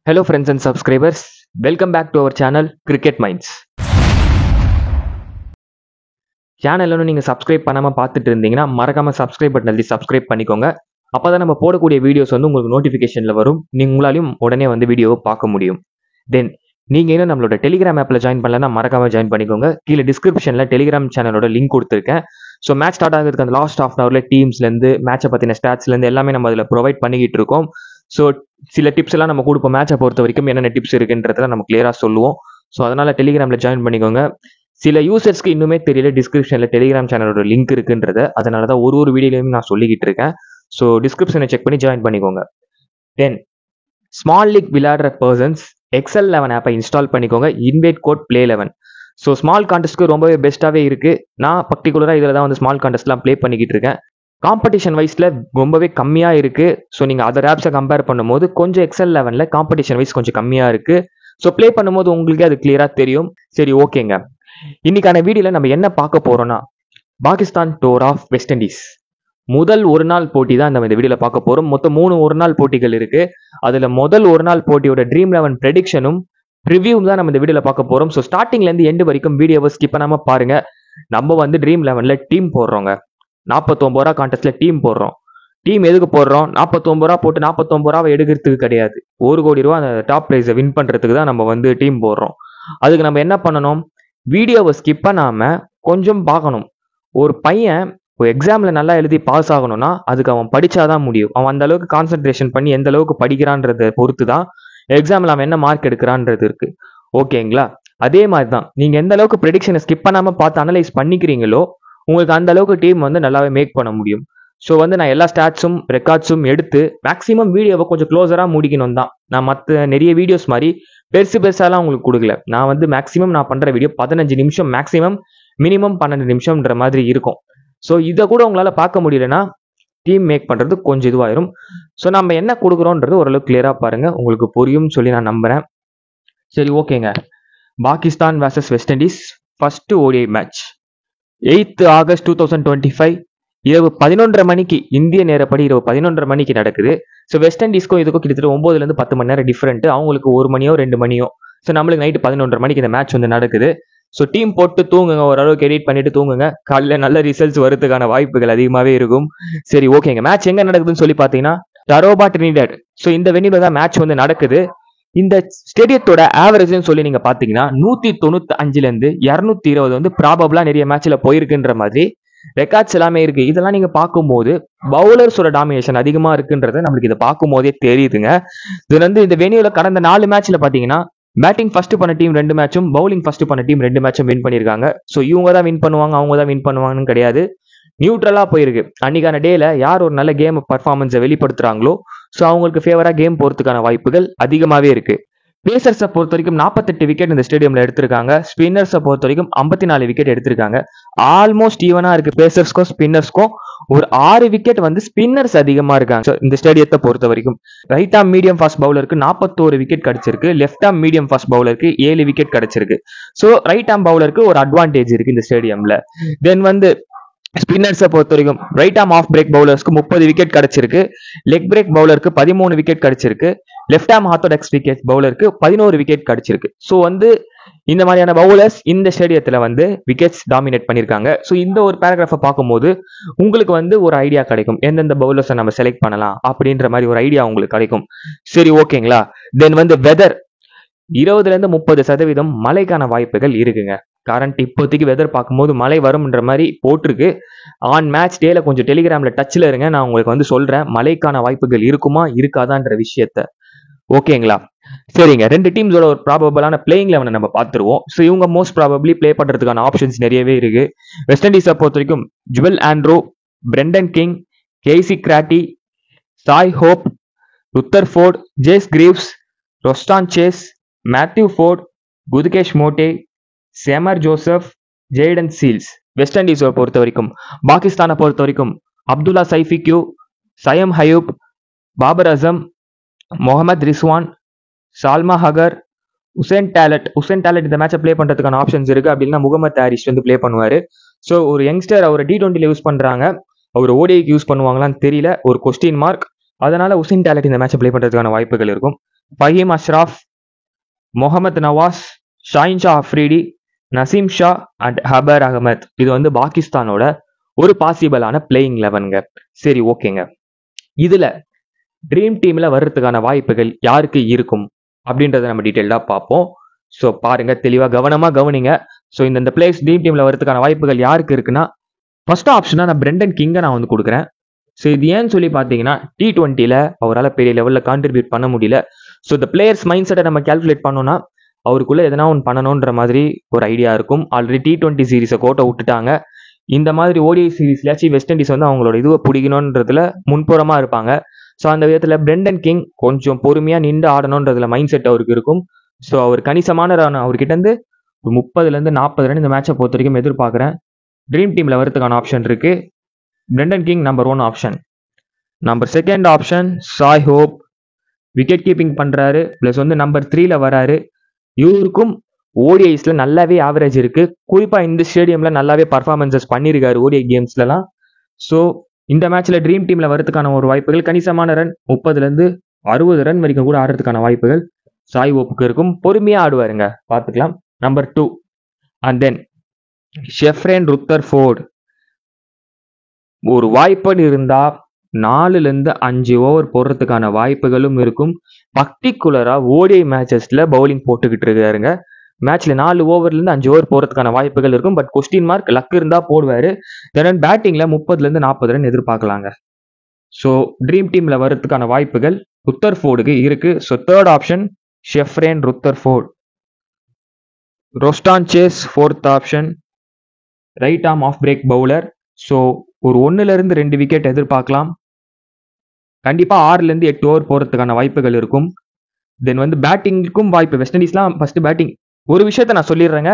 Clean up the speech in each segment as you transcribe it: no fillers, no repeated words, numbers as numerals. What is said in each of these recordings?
Hello friends and subscribers, welcome back to our channel Cricket Minds. சேனல்ல நீங்க subscribe பண்ணாம பார்த்துட்டு இருந்தீங்கன்னா மறக்காம சப்ஸ்கிரைப் பட்டன் அழுத்தி சப்ஸ்கிரைப் பண்ணிக்கோங்க. அப்பதான் நம்ம போடக்கூடிய வீடியோஸ் வந்து உங்களுக்கு நோட்டிபிகேஷன்ல வரும். உங்களாலையும் உடனே வந்து வீடியோவை பார்க்க முடியும். தென் நீங்க இன்னும் நம்மளோட டெலிகிராம் ஆப்ல ஜாயின் பண்ணலன்னா மறக்காம ஜாயின் பண்ணிக்கோங்க. கீழே டிஸ்கிரிப்ஷன்ல டெலிகிராம் சேனலோட லிங்க் கொடுத்துருக்கேன். ஸோ மேட்ச் ஸ்டார்ட் ஆகிறதுக்கு அந்த லாஸ்ட் ஹாஃப் அன் ஹவர்ல டீம்ஸ்லேருந்து மேட்சை பற்றின ஸ்டாட்ஸ்லேருந்து எல்லாமே நம்ம அதில் ப்ரொவைட் பண்ணிக்கிட்டு இருக்கோம். ஸோ சில டிப்ஸ் எல்லாம் நம்ம கொடுப்போம். மேட்சை பொறுத்த வரைக்கும் என்னென்ன டிப்ஸ் இருக்குன்றத நம்ம கிளியராக சொல்லுவோம். ஸோ அதனால டெலிகிராமில் ஜாயின் பண்ணிக்கோங்க. சில யூசர்ஸ்க்கு இன்னுமே தெரியல டிஸ்கிரிப்ஷனில் டெலிகிராம் சேனலோட லிங்க் இருக்குன்றத. அதனால தான் ஒரு வீடியோலையும் நான் சொல்லிக்கிட்டு இருக்கேன். ஸோ டிஸ்கிரிப்ஷனை செக் பண்ணி ஜாயின் பண்ணிக்கோங்க. தென் ஸ்மால் லீக் விளையாடுற பர்சன்ஸ் எக்ஸல் 11 ஆப்பை இன்ஸ்டால் பண்ணிக்கோங்க. Invite code play 11. So small கான்டெஸ்ட்க்கு ரொம்பவே பெஸ்ட்டாகவே இருக்குது. நான் பர்டிகுலராக இதில் தான் வந்து ஸ்மால் கான்டெஸ்ட்லாம் ப்ளே பண்ணிக்கிட்டு இருக்கேன். காம்படிஷன் வைஸில் ரொம்பவே கம்மியாக இருக்குது. ஸோ நீங்கள் அதர் ஆப்ஸை கம்பேர் பண்ணும்போது கொஞ்சம் எக்ஸல் 11 காம்படிஷன் வைஸ் கொஞ்சம் கம்மியாக இருக்குது. ஸோ ப்ளே பண்ணும்போது உங்களுக்கே அது கிளியராக தெரியும். சரி, ஓகேங்க. இன்னைக்கான வீடியோவில் நம்ம என்ன பார்க்க போகிறோம்னா, Pakistan tour of West Indies முதல் ஒரு நாள் போட்டி தான் நம்ம இந்த வீடியோவில் பார்க்க போகிறோம். மொத்தம் 3 ஒரு நாள் போட்டிகள் இருக்குது. அதில் முதல் ஒரு நாள் போட்டியோட ட்ரீம் 11 ப்ரெடிக்ஷனும் ரிவ்யூவும் தான் நம்ம இந்த வீடியோவில் பார்க்க போகிறோம். ஸோ ஸ்டார்டிங்லேருந்து எண்டு வரைக்கும் வீடியோவை ஸ்கிப் பண்ணாமல் பாருங்கள். நம்ம வந்து ட்ரீம் 11 டீம் போடுறோங்க. 49 ரூபா கான்டெஸ்ட்டில் டீம் போடுறோம். டீம் எதுக்கு போடுறோம்? 49 ரூபா போட்டு 49 ரூபாவை எடுக்கிறதுக்கு கிடையாது. 1 கோடி ரூபா அந்த டாப் ப்ரைஸை வின் பண்ணுறதுக்கு தான் நம்ம வந்து டீம் போடுறோம். அதுக்கு நம்ம என்ன பண்ணணும்? வீடியோவை ஸ்கிப் பண்ணாமல் கொஞ்சம் பார்க்கணும். ஒரு பையன் எக்ஸாமில் நல்லா எழுதி பாஸ் ஆகணும்னா அதுக்கு அவன் படித்தாதான் முடியும். அவன் அந்த அளவுக்கு கான்சென்ட்ரேஷன் பண்ணி எந்த அளவுக்கு படிக்கிறான்றதை பொறுத்து தான் எக்ஸாமில் அவன் என்ன மார்க் எடுக்கிறான்றது இருக்கு. ஓகேங்களா? அதே மாதிரி தான் நீங்கள் எந்த அளவுக்கு ப்ரெடிக்ஷனை ஸ்கிப் பண்ணாமல் பார்த்து அனலைஸ் பண்ணிக்கிறீங்களோ உங்களுக்கு அந்த அளவுக்கு டீம் வந்து நல்லாவே மேக் பண்ண முடியும். ஸோ வந்து நான் எல்லா ஸ்டாட்ஸும் ரெக்கார்ட்ஸும் எடுத்து மேக்ஸிமம் வீடியோவை கொஞ்சம் க்ளோஸராக முடிக்கணும் தான். நான் மற்ற நிறைய வீடியோஸ் மாதிரி பெருசாலாம் உங்களுக்கு கொடுக்கல. நான் வந்து மேக்ஸிமம் நான் பண்ணுற வீடியோ 15 நிமிஷம், மேக்ஸிமம் மினிமம் 12 நிமிஷம்ன்ற மாதிரி இருக்கும். ஸோ இதை கூட உங்களால் பார்க்க முடியலன்னா டீம் மேக் பண்ணுறது கொஞ்சம் இதுவாயிரும். ஸோ நம்ம என்ன கொடுக்குறோன்றது ஓரளவுக்கு கிளியராக பாருங்கள், உங்களுக்கு புரியும்னு சொல்லி நான் நம்புகிறேன். சரி, ஓகேங்க. Pakistan vs west Indies first ODI match 8 August 2025 இரவு 11:30 மணிக்கு, இந்திய நேரப்படி இரவு 11:30 மணிக்கு நடக்குது. ஸோ வெஸ்ட் இண்டீஸ்க்கும் இதுக்கும் கிட்டத்தட்ட 9லேருந்து 10 மணி நேரம் டிஃப்ரெண்ட். அவங்களுக்கு 1 மணியோ 2 மணியோ. ஸோ நம்மளுக்கு நைட்டு 11:30 மணிக்கு இந்த மேட்ச் வந்து நடக்குது. ஸோ டீம் போட்டு தூங்குங்க, ஓரளவுக்கு எடிட் பண்ணிட்டு தூங்குங்க. காலையில் நல்ல ரிசல்ட்ஸ் வரதுக்கான வாய்ப்புகள் அதிகமாகவே இருக்கும். சரி, ஓகேங்க. மேட்ச் எங்கே நடக்குதுன்னு சொல்லி பார்த்தீங்கன்னா டரோபா ட்ரினிடாட். ஸோ இந்த வென்யூல தான் மேட்ச் வந்து நடக்குது. இந்த ஸ்டேடியத்தோட ஆவரேஜ்னு சொல்லி நீங்க பாத்தீங்கன்னா 195லேருந்து 220 வந்து ப்ராபபிளா நிறைய மேட்ச்ல போயிருக்குன்ற மாதிரி ரெக்கார்ட்ஸ் எல்லாமே இருக்கு. இதெல்லாம் நீங்க பார்க்கும்போது பவுலர்ஸோட டாமினேஷன் அதிகமா இருக்குன்றது நம்மளுக்கு இதை பார்க்கும் போதே தெரியுதுங்க. இது வந்து இந்த வென்யூல கடந்த 4 மேட்ச்ல பாத்தீங்கன்னா பேட்டிங் ஃபர்ஸ்ட் பண்ண டீம் 2 மேட்சும், பவுலிங் ஃபர்ஸ்ட் பண்ண டீம் 2 மேட்சும் வின் பண்ணியிருக்காங்க. ஸோ இவங்க தான் வின் பண்ணுவாங்க, அவங்க தான் வின் பண்ணுவாங்கன்னு கிடையாது. நியூட்ரலா போயிருக்கு. அன்னைக்கான டேல யார் ஒரு நல்ல கேம் பர்ஃபார்மன்ஸை வெளிப்படுத்துறாங்களோ ஸோ அவங்களுக்கு ஃபேவராக கேம் போறதுக்கான வாய்ப்புகள் அதிகமாகவே இருக்கு. பேசர்ஸை பொறுத்த வரைக்கும் 48 விக்கெட் இந்த ஸ்டேடியம்ல எடுத்திருக்காங்க. ஸ்பின்னர்ஸை பொறுத்த வரைக்கும் 54 விக்கெட் எடுத்திருக்காங்க. ஆல்மோஸ்ட் ஈவனா இருக்கு பேசர்ஸ்க்கும் ஸ்பின்னர்ஸ்க்கும். ஒரு 6 விக்கெட் வந்து ஸ்பின்னர்ஸ் அதிகமா இருக்காங்க இந்த ஸ்டேடியத்தை பொறுத்த வரைக்கும். ரைட் ஆம் மீடியம் ஃபாஸ்ட் பவுலருக்கு 41 விக்கெட் கிடைச்சிருக்கு. லெஃப்ட் ஆம் மீடியம் ஃபாஸ்ட் பவுலருக்கு 7 விக்கெட் கிடைச்சிருக்கு. ஸோ ரைட் ஆம் பவுலருக்கு ஒரு அட்வான்டேஜ் இருக்கு இந்த ஸ்டேடியம்ல. தென் வந்து ஸ்பின்னர்ஸை பொறுத்த வரைக்கும் ரைட் ஆம் ஆஃப் பிரேக் பவுலர்ஸ்க்கு 30 விக்கெட் கிடைச்சிருக்கு. லெக் பிரேக் பவுலருக்கு 13 விக்கெட் கிடைச்சிருக்கு. லெஃப்ட் ஆம் ஆர்த்தோடாக்ஸ் விக்கெட் பவுலருக்கு 11 விக்கெட் கிடைச்சிருக்கு. ஸோ வந்து இந்த மாதிரியான பவுலர்ஸ் இந்த ஸ்டேடியத்தில் வந்து விக்கெட்ஸ் டாமினேட் பண்ணியிருக்காங்க. ஸோ இந்த ஒரு பேராகிராஃபை பார்க்கும்போது உங்களுக்கு வந்து ஒரு ஐடியா கிடைக்கும், எந்தெந்த பவுலர்ஸை நம்ம செலக்ட் பண்ணலாம் அப்படின்ற மாதிரி ஒரு ஐடியா உங்களுக்கு கிடைக்கும். சரி, ஓகேங்களா. தென் வந்து வெதர் 20லேருந்து 30% மழைக்கான வாய்ப்புகள் இருக்குங்க. கரண்ட் இப்போதைக்கு வெதர் பார்க்கும்போது மழை வரும்ன்ற மாதிரி போட்டிருக்கு. ஆன் மேட்ச் டேல கொஞ்சம் டெலிகிராம்ல டச்ல இருங்க, நான் உங்களுக்கு வந்து சொல்றேன் மழைக்கான வாய்ப்புகள் இருக்குமா இருக்காதான்ற விஷயத்த. ஓகேங்களா? சரிங்க. 2 டீம்ஸோட ஒரு ப்ராபபிளான பிளேயிங் 11 நம்ம பார்த்துருவோம். ஸோ இவங்க மோஸ்ட் ப்ராபப்ளி பிளே பண்றதுக்கான ஆப்ஷன்ஸ் நிறையவே இருக்கு. வெஸ்ட் இண்டீஸை பொறுத்த வரைக்கும் Jewel Andrew, Brandon King, Keacy Carty, Shai Hope, Rutherford, Jace Greaves, Roston Chase, Matthew Forde, Gudakesh Motie, Shamar Joseph, Jayden Seales. West இண்டீஸை பொறுத்த வரைக்கும். பாகிஸ்தானை பொறுத்த வரைக்கும் அப்துல்லா சைஃபிக்யூ, சயம் ஹயூப், பாபர் அசம், முகமது ரிஸ்வான், சால்மா ஹகர், உசேன் டேலட் இந்த மேட்சை பிளே பண்றதுக்கான ஆப்ஷன்ஸ் இருக்கு. அப்படின்னா முகமது ஹாரிஸ் வந்து பிளே பண்ணுவாரு. ஸோ ஒரு யங்ஸ்டர் அவரை T20ல யூஸ் பண்றாங்க, அவர் ODIக்கு யூஸ் பண்ணுவாங்களான்னு தெரியல, ஒரு கொஸ்டின் மார்க். அதனால உசேன் டேலட் இந்த மேட்சை பிளே பண்றதுக்கான வாய்ப்புகள் இருக்கும். ஃபஹீம் அஷ்ராஃப், முகமது நவாஸ், ஷாஹின் ஷா அஃப்ரிடி, நசீம் ஷா அண்ட் ஹபர் அகமத். இது வந்து பாகிஸ்தானோட ஒரு பாசிபிளான பிளேயிங் 11ங்க. சரி, ஓகேங்க. இதுல ட்ரீம் டீம்ல வர்றதுக்கான வாய்ப்புகள் யாருக்கு இருக்கும் அப்படின்றத நம்ம டீட்டெயில்டா பார்ப்போம். ஸோ பாருங்க, தெளிவா கவனமா கவனிங்க. ஸோ இந்த பிளேயர்ஸ் ட்ரீம் டீம்ல வரதுக்கான வாய்ப்புகள் யாருக்கு இருக்குன்னா, ஃபர்ஸ்ட் ஆப்ஷனா நான் பிரெண்டன் கிங்கை நான் வந்து கொடுக்குறேன். ஸோ இது ஏன்னு சொல்லி பார்த்தீங்கன்னா, T20ல அவரால் பெரிய லெவலில் கான்ட்ரிபியூட் பண்ண முடியல. ஸோ இந்த பிளேயர்ஸ் மைண்ட் செட்டை நம்ம கால்குலேட் பண்ணோம்னா, அவருக்குள்ள எதனா ஒன்று பண்ணணுன்ற மாதிரி ஒரு ஐடியா இருக்கும். ஆல்ரெடி T20 சீரீஸை கோட்டை விட்டுட்டாங்க. இந்த மாதிரி ODI சீரீஸ்லயாச்சும் வெஸ்ட் இண்டீஸ் வந்து அவங்களோட இதுவை பிடிக்கணுன்றதுல முன்புறமா இருப்பாங்க. ஸோ அந்த விதத்தில் பிரெண்டன் கிங் கொஞ்சம் பொறுமையா நின்று ஆடணுன்றதுல மைண்ட் செட் அவருக்கு இருக்கும். ஸோ அவர் கணிசமான ரன் அவர்கிட்ட இருந்து 30லேருந்து 40 ரன் இந்த மேட்சை பொறுத்த வரைக்கும் எதிர்பார்க்குறேன். ட்ரீம் டீம்ல வரதுக்கான ஆப்ஷன் இருக்கு. Brendan king number 1 option. Number 2 option Shai Hope, wicket keeping பண்றாரு, பிளஸ் வந்து நம்பர் 3ல வராரு. இவருக்கும் ஓடிஐஸ்ல நல்லாவே ஆவரேஜ் இருக்கு. குறிப்பா இந்த ஸ்டேடியம்ல நல்லாவே பர்ஃபார்மன்சஸ் பண்ணியிருக்காரு ODI கேம்ஸ்லாம். ஸோ இந்த மேட்ச்ல ட்ரீம் டீம்ல வரதுக்கான ஒரு வாய்ப்புகள் கணிசமான ரன் 30லேருந்து 60 ரன் வரைக்கும் கூட ஆடுறதுக்கான வாய்ப்புகள் சாய் ஹோப்புக்கு இருக்கும். பொறுமையா ஆடுவாருங்க, பார்த்துக்கலாம். Number 2 and then Sherfane Rutherford. ஒரு வாய்ப்புன்னு இருந்தா 4லேருந்து 5 ஓவர் போடுறதுக்கான வாய்ப்புகளும் இருக்கும். பர்டிகுலரா ODI மேட்சஸ்ல பவுலிங் போட்டுக்கிட்டு இருக்காருங்க. மேட்ச்ல 4 ஓவர்லேருந்து 5 ஓவர் போறதுக்கான வாய்ப்புகள் இருக்கும். பட் கொஸ்டின் மார்க், லக் இருந்தா போடுவாரு. தென் பேட்டிங்ல 30லேருந்து 40 ரன் எதிர்பார்க்கலாங்க. ஸோ ட்ரீம் டீம்ல வரதுக்கான வாய்ப்புகள் ருத்தர்ஃபோர்டுக்கு இருக்கு. So 3rd option Sherfane Rutherford. Roston Chase 4th option, right arm off break bowler. So ஒரு 1லேருந்து 2 விக்கெட் எதிர்பார்க்கலாம். கண்டிப்பா 6லேருந்து 8 ஓவர் போறதுக்கான வாய்ப்புகள் இருக்கும். தென் வந்து பேட்டிங்க்கும் வாய்ப்பு. வெஸ்ட் இண்டீஸ்லாம் ஃபர்ஸ்ட் பேட்டிங். ஒரு விஷயத்த நான் சொல்லிடுறேங்க,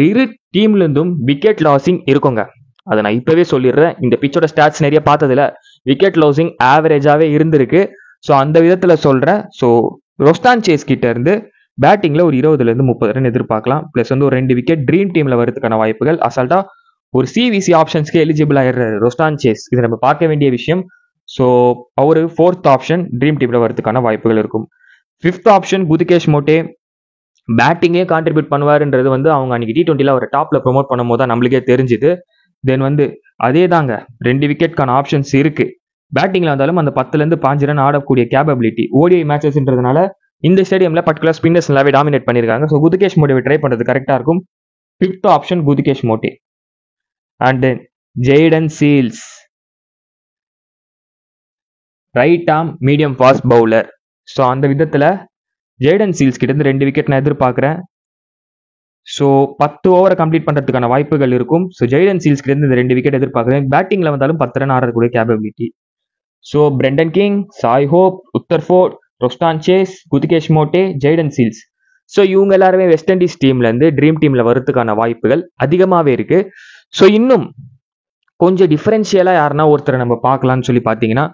இரு டீம்ல இருந்தும் விக்கெட் லாசிங் இருக்குங்க. அதை நான் இப்பவே சொல்லிடுறேன். இந்த பிச்சோட ஸ்டாட்ஸ் நிறைய பார்த்ததுல விக்கெட் லாசிங் ஆவரேஜாவே இருந்திருக்கு. ஸோ அந்த விதத்துல சொல்றேன். ஸோ ரோஸ்டான் சேஸ் கிட்ட இருந்து பேட்டிங்ல ஒரு 20லேருந்து 30 ரன் எதிர்பார்க்கலாம். பிளஸ் வந்து ஒரு 2 விக்கெட் ட்ரீம் டீம்ல வரதுக்கான வாய்ப்புகள். அசால்ட்டா ஒரு CVC ஆப்ஷன்ஸ்க்கு எலிஜிபிள் ஆயிடுறாரு ரோஸ்டான் சேஸ். இது நம்ம பார்க்க வேண்டிய விஷயம். ஸோ அவரு 4th ஆப்ஷன் ட்ரீம் டீம்ல வரதுக்கான வாய்ப்புகள் இருக்கும். 5th option Gudakesh மோட்டே. பேட்டிங்கே கான்ட்ரிபியூட் பண்ணுவாருன்றது வந்து அவங்க அன்னைக்கு T20ல ஒரு டாப்ல ப்ரொமோட் பண்ணும் போது தான் நம்மளுக்கே தெரிஞ்சுது. தென் வந்து அதே தாங்க, 2 விக்கெட்கான ஆப்ஷன்ஸ் இருக்கு. பேட்டிங்ல வந்தாலும் அந்த 10லேருந்து 5 ரன் ஆடக்கூடிய கேப்பபிலிட்டி ODI மேட்சஸ்ன்றதுனால இந்த ஸ்டேடியம்ல பர்டிகுலர் ஸ்பின்னர்ஸ் நல்லாவே டாமினேட் பண்ணியிருக்காங்க. ஸோ குதிகேஷ் மோட்டேவை ட்ரை பண்றது கரெக்டா இருக்கும். 5th option Gudakesh Motie. And then Jayden Seales, right arm medium fast bowler. So அந்த விதத்துல ஜெய்டன் சீல்ஸ் கிட்ட இருந்து 2 விக்கெட் நான் எதிர்பார்க்கிறேன். ஸோ 10 ஓவரை கம்ப்ளீட் பண்றதுக்கான வாய்ப்புகள் இருக்கும். ஸோ ஜெய்டன் சீல்ஸ் கிட்ட இருந்து 2 விக்கெட் எதிர்பார்க்கிறேன். பேட்டிங்ல வந்தாலும் 10 ரன் ஆடக்கூடிய capability. So Brandon King, Shai Hope, Rutherford, Roston Chase, Gudakesh Motie, Jayden Seales. So இவங்க எல்லாருமே வெஸ்ட் இண்டீஸ் டீம்ல இருந்து ட்ரீம் டீம்ல வரதுக்கான வாய்ப்புகள் அதிகமாகவே இருக்கு. ஸோ இன்னும் கொஞ்சம் டிஃபரன்ஷியலா யாருன்னா ஒருத்தரை நம்ம பார்க்கலாம்னு சொல்லி பார்த்தீங்கன்னா,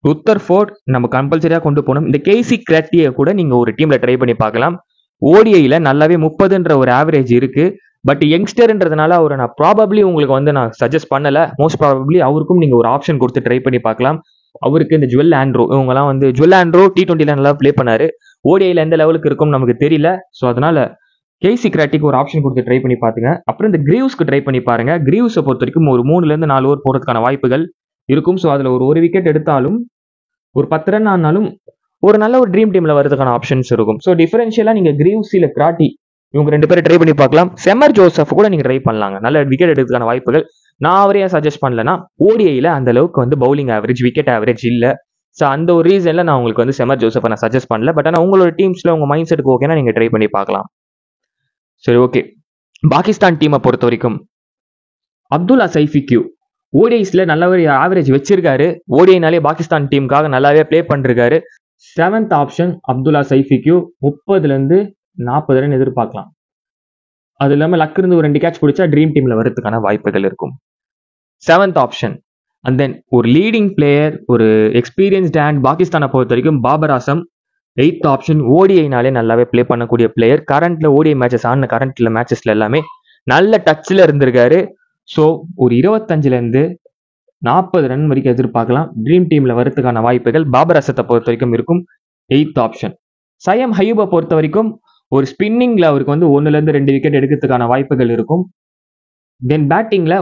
ருத்தர்ஃபோர்ட் நம்ம கம்பல்சரியா கொண்டு போகணும். இந்த கேசி கிராட்டியை கூட நீங்க ஒரு டீம்ல ட்ரை பண்ணி பார்க்கலாம். ODIல நல்லாவே 30ன்ற ஒரு ஆவரேஜ் இருக்கு. பட் யங்ஸ்டர்ன்றதுனால அவரை நான் ப்ராபப்ளி உங்களுக்கு வந்து நான் சஜஸ்ட் பண்ணல. மோஸ்ட் ப்ராபப்ளி அவருக்கும் நீங்க ஒரு ஆப்ஷன் கொடுத்து ட்ரை பண்ணி பார்க்கலாம். அவருக்கு இந்த ஜுவல் ஆண்ட்ரோ இவங்கலாம் வந்து ஜுவல் ஆண்ட்ரோ T20ல நல்லா பிளே பண்ணாரு. ODIல எந்த லெவலுக்கு இருக்கும் நமக்கு தெரியல. ஸோ அதனால கேசி கிராட்டிக்கு ஒரு ஆப்ஷன் கொடுத்து ட்ரை பண்ணி பாத்துங்க. அப்புறம் இந்த கிரீவ்ஸ்க்கு ட்ரை பண்ணி பாருங்க. கிரீவ்ஸை பொறுத்த வரைக்கும் ஒரு 3லேருந்து 4 ஓவர் போறதுக்கான வாய்ப்புகள் இருக்கும். ஸோ அதுல ஒரு விக்கெட் எடுத்தாலும் ஒரு 10 ரன் ஆனாலும் ஒரு நல்ல ஒரு ட்ரீம் டீம்ல வரதுக்கான ஆப்ஷன்ஸ் இருக்கும். ஸோ டிஃபரன்ஷியலா நீங்க கிரீவ்ஸ் இல்ல கிராட்டி இவங்க 2 பேரும் ட்ரை பண்ணி பார்க்கலாம். செமர் ஜோசப் கூட நீங்க ட்ரை பண்ணலாங்க. நல்ல விக்கெட் எடுக்கிறதுக்கான வாய்ப்புகள். நான் அவரையே சஜஸ்ட் பண்ணலன்னா ODIல அந்த அளவுக்கு வந்து பவுலிங் ஆவரேஜ், விக்கெட் ஆவரேஜ் இல்ல. ஸோ அந்த ஒரு ரீசன்ல நான் உங்களுக்கு வந்து செமர் ஜோசப்பை நான் சஜஸ்ட் பண்ணல. பட் ஆனால் உங்களோட டீம்ஸ்ல உங்க மைண்ட் செட்டுக்கு ஓகேனா நீங்க ட்ரை பண்ணி பார்க்கலாம். சரி, ஓகே. பாகிஸ்தான் டீமை பொறுத்த வரைக்கும் அப்துல்லா சைஃபிக்யூ ODIஸ்ல நல்ல ஒரு ஆவரேஜ் வச்சிருக்காரு. ODIனாலே பாகிஸ்தான் டீமுக்காக நல்லாவே பிளே பண்ணிருக்காரு. 7th option Abdullah Shafique. 30லேருந்து 40 ரன் எதிர்பார்க்கலாம். அது இல்லாம லக் இருந்து ஒரு 2 கேட்ச் பிடிச்சா ட்ரீம் டீம்ல வரதுக்கான வாய்ப்புகள் இருக்கும். 7th option. அண்ட் தென் ஒரு லீடிங் பிளேயர், ஒரு எக்ஸ்பீரியன்ஸ்ட் ஹேண்ட் பாகிஸ்தானை பொறுத்த வரைக்கும் பாபர் ஆசம். 8th option. ODIனாலே நல்லாவே பிளே பண்ணக்கூடிய பிளேயர். கரண்ட்ல ODI மேட்சஸ் ஆன கரண்ட்ல மேட்சஸ்ல எல்லாமே நல்ல டச்ல இருந்திருக்காரு. ஸோ ஒரு 25லேருந்து 40 ரன் வரைக்கும் எதிர்பார்க்கலாம். ட்ரீம் டீம்ல வரதுக்கான வாய்ப்புகள் பாபர் அசத்தை பொறுத்த வரைக்கும் இருக்கும். 8th option. சயம் ஹயூபை பொறுத்த வரைக்கும் ஒரு ஸ்பின்னிங்ல அவருக்கு வந்து 1-2 விக்கெட் எடுக்கிறதுக்கான வாய்ப்புகள் இருக்கும். தென் பேட்டிங்ல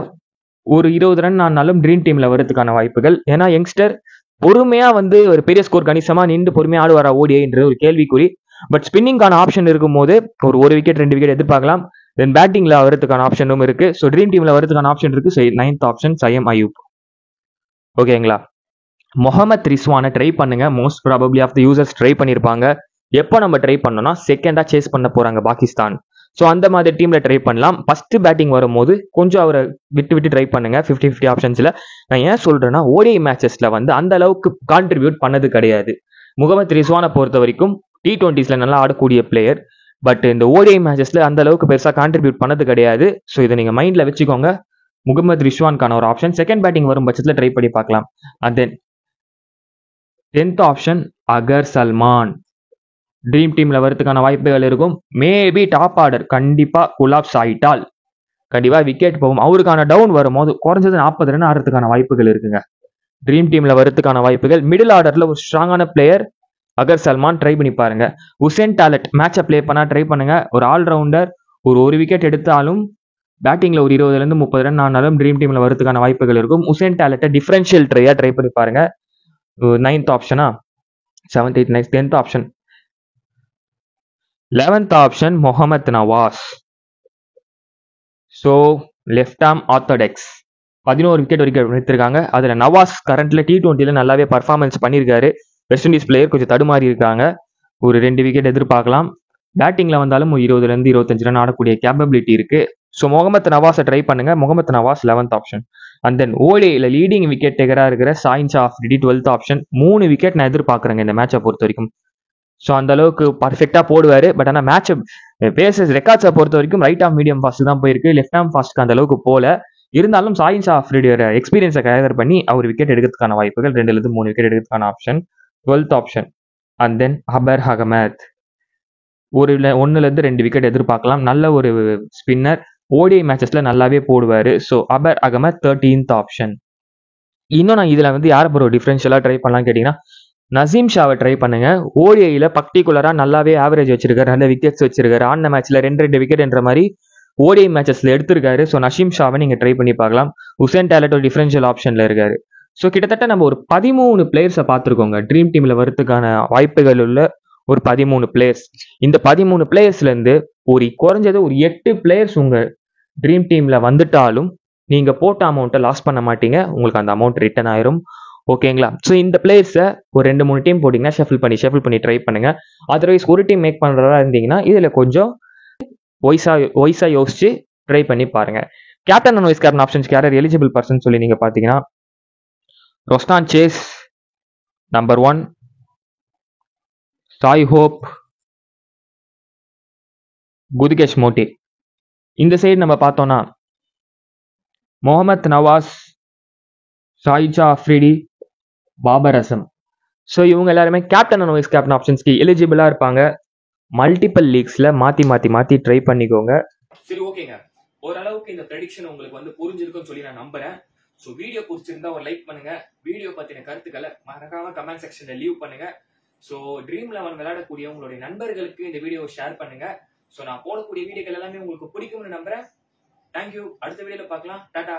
ஒரு 20 ரன் ஆனாலும் ட்ரீம் டீம்ல வரதுக்கான வாய்ப்புகள். ஏன்னா யங்ஸ்டர் பொறுமையா வந்து ஒரு பெரிய ஸ்கோர் கணிசமா நின்று பொறுமையா ஆடுவாரா ஓடிஐன்ற ஒரு கேள்விக்குறி. பட் ஸ்பின்னிங்கான ஆப்ஷன் இருக்கும் போது ஒரு விக்கெட் 2 விக்கெட் எதிர்பார்க்கலாம். தென் பேட்டிங்ல வரதுக்கான ஆப்ஷனும் இருக்கு. ஸோ ட்ரீம் டீம்ல வரதுக்கான ஆப்ஷன் இருக்கு. So 9th option Saim Ayub. ஓகேங்களா? முகமது ரிஸ்வானை ட்ரை பண்ணுங்க. Most probably of the users try பண்ணியிருப்பாங்க. எப்போ நம்ம ட்ரை பண்ணோம்னா செகண்டா சேஸ் பண்ண போறாங்க பாகிஸ்தான். ஸோ அந்த மாதிரி டீம்ல ட்ரை பண்ணலாம். ஃபர்ஸ்ட் பேட்டிங் வரும்போது கொஞ்சம் அவரை விட்டு ட்ரை பண்ணுங்க 50-50 ஆப்ஷன்ஸ்ல. நான் ஏன் சொல்றேன்னா ஓடிஐ மேட்சஸ்ல வந்து அந்த அளவுக்கு கான்ட்ரிபியூட் பண்ணது கிடையாது. முகமது ரிஸ்வானை பொறுத்த வரைக்கும் T20ஸ்ல நல்லா ஆடக்கூடிய பிளேயர். பட் இந்த ஓடிஐ மேட்சஸ்ல அந்த அளவுக்கு பெருசா கான்ட்ரிபியூட் பண்ணது கிடையாது. ஸோ இதை நீங்க மைண்ட்ல வச்சுக்கோங்க. முகமது ரிஸ்வான்கான ஒரு ஆப்ஷன் செகண்ட் பேட்டிங் வரும் பட்சத்தில் ட்ரை பண்ணி பார்க்கலாம். And then 10th option Agar Salman. Dream டீம்ல வரதுக்கான வாய்ப்புகள் இருக்கும். மேபி டாப் ஆர்டர் கண்டிப்பா கொலாப்ஸ் ஆயிட்டால் கண்டிப்பா விக்கெட் போகும். அவருக்கான டவுன் வரும்போது குறைஞ்சது 40 ரன் ஆடுறதுக்கான வாய்ப்புகள் இருக்குங்க. ட்ரீம் டீம்ல வரதுக்கான வாய்ப்புகள். மிடில் ஆர்டர்ல ஒரு ஸ்ட்ராங்கான பிளேயர் அகர் சல்மான் ட்ரை பண்ணி பாருங்க. உசேன் டாலட் மேட்சை பிளே பண்ணா ட்ரை பண்ணுங்க. ஒரு ஆல்ரவுண்டர் ஒரு விக்கெட் எடுத்தாலும் பேட்டிங்ல ஒரு 20-30 ரன் ஆனாலும் ட்ரீம் டீம்ல வரதுக்கான வாய்ப்புகள் இருக்கும். உசேன் டாலட்டை டிஃபரன்ஷியல் ட்ரையா ட்ரை பண்ணி பாருங்க. 9th ஆப்ஷனா 7th 8th 9th 10th option. 11th option Mohammad Nawaz. So left arm orthodox 11 wicket வரைக்கும் எடுத்திருக்காங்க. அதில் நவாஸ் கரண்ட்ல T20ல நல்லாவே பர்ஃபார்மன்ஸ் பண்ணியிருக்காரு. வெஸ்ட் இண்டீஸ் பிளேயர் கொஞ்சம் தடுமாறி இருக்காங்க. ஒரு 2 விக்கெட் எதிர்பார்க்கலாம். பேட்டிங்ல வந்தாலும் 20-25 ரன் ஆடக்கூடிய கேப்பபிலிட்டி இருக்கு. ஸோ முகமது நவாஸை ட்ரை பண்ணுங்க. Mohammad Nawaz 11th option. And then ஓடிஐல லீடிங் விக்கெட் டேக்கரா இருக்கிற Shaheen Shah Afridi 12th option. 3 wicket நான் எதிர்பார்க்குறேங்க இந்த மேட்சை பொறுத்த வரைக்கும். ஸோ அந்த அளவுக்கு பர்ஃபெக்டா போடுவாரு. பட் ஆனால் மேட்ச் பேசஸ் ரெக்கார்ட்ஸை பொறுத்த வரைக்கும் ரைட் ஆஃப் மீடியம் ஃபாஸ்ட் தான் போயிருக்கு. லெஃப்ட் ஆம் ஃபாஸ்ட்க்கு அந்த அளவுக்கு போல. இருந்தாலும் ஷாஹின் ஷா அஃப்ரிடியோட எக்ஸ்பீரியன்ஸை கேதர் பண்ணி அவர் விக்கெட் எடுக்கிறதுக்கான வாய்ப்புகள் 2-3 விக்கெட் எடுக்கிறதுக்கான option. 12th option. And then Abrar Ahmed 1-2 wicket எதிர்பார்க்கலாம். நல்ல ஒரு ஸ்பின்னர். ஓடிஐ மேட்சஸ்ல நல்லாவே போடுவாரு. So Abrar Ahmed 13th option. இன்னும் நான் இதுல வந்து யாரை ஒரு டிஃபரன்ஷியலா ட்ரை பண்ணலாம் கேட்டீங்கன்னா நசீம் ஷாவை ட்ரை பண்ணுங்க. ஓடிஐல பர்டிகுலரா நல்லாவே ஆவரேஜ் வச்சிருக்காரு. நல்ல விக்கெட்ஸ் வச்சிருக்காரு. ஆன மேட்ச்ல 2 விக்கெட் என்ற மாதிரி ஓடிஐ மேட்சஸ்ல எடுத்திருக்காரு. ஸோ நசீம் ஷாவை நீங்க ட்ரை பண்ணி பார்க்கலாம். உசேன் டாலட் ஒரு டிஃபரன்ஷியல் ஆப்ஷன்ல இருக்காரு. ஸோ கிட்டத்தட்ட நம்ம ஒரு 13 பிளேயர்ஸை பார்த்துருக்கோங்க. ட்ரீம் டீம்ல வரதுக்கான வாய்ப்புகள் உள்ள ஒரு 13 பிளேயர்ஸ். இந்த 13 பிளேயர்ஸ்ல இருந்து குறைஞ்சது ஒரு 8 பிளேயர்ஸ் உங்க ட்ரீம் டீம்ல வந்துட்டாலும் நீங்க போட்ட அமௌண்ட்டை லாஸ் பண்ண மாட்டீங்க. உங்களுக்கு அந்த அமௌண்ட் ரிட்டர்ன் ஆயிரும். ஓகேங்களா? ஸோ இந்த பிளேயர்ஸை ஒரு 2-3 டீம் போட்டிங்கன்னா ஷஃபில் பண்ணி ட்ரை பண்ணுங்க. அதர்வைஸ் ஒரு டீம் மேக் பண்ணுறதா இருந்தீங்கன்னா இதில் கொஞ்சம் ஒய்ஸா யோசிச்சு ட்ரை பண்ணி பாருங்க. கேப்டன் அண்ட் வைஸ் கேப்டன் ஆப்ஷன்ஸ்க்கு யார் எலிஜிபிள் பர்சன் சொல்லி நீங்க பார்த்தீங்கன்னா ரொஸ்டான் chassis number 1, Shai Hope, குதிகேஷ் Moti. இந்த சைடு நம்ம பார்த்தோம்னா முகமது நவாஸ், ஷாஹின் ஷா அஃப்ரிடி, பாபர் அசம். ஸோ இவங்க எல்லாருமே கேப்டன் அண்ட் வைஸ் கேப்டன் ஆப்ஷன்ஸ்க்கு எலிஜிபிளா இருப்பாங்க. மல்டிபிள் லீக்ஸ்ல மாத்தி ட்ரை பண்ணிக்கோங்க. சரி, ஓகேங்க. ஓரளவுக்கு இந்த ப்ரெடிக்ஷன் உங்களுக்கு வந்து புரிஞ்சிருக்குன்னு சொல்லி நான் நம்புறேன். ஸோ வீடியோ பிடிச்சிருந்தா ஒரு லைக் பண்ணுங்க. வீடியோ பத்தின கருத்துக்களை மறக்காம கமெண்ட் செக்ஷன்ல லீவ் பண்ணுங்க. ஸோ ட்ரீம் 11 விளையாடக்கூடிய உங்களுடைய நண்பர்களுக்கு இந்த வீடியோவை ஷேர் பண்ணுங்க. ஸோ நான் போடக்கூடிய வீடியோக்கள் எல்லாமே உங்களுக்கு பிடிக்கும்னு நம்புறேன். தேங்க்யூ. அடுத்த வீடியோல பார்க்கலாம். டாடா.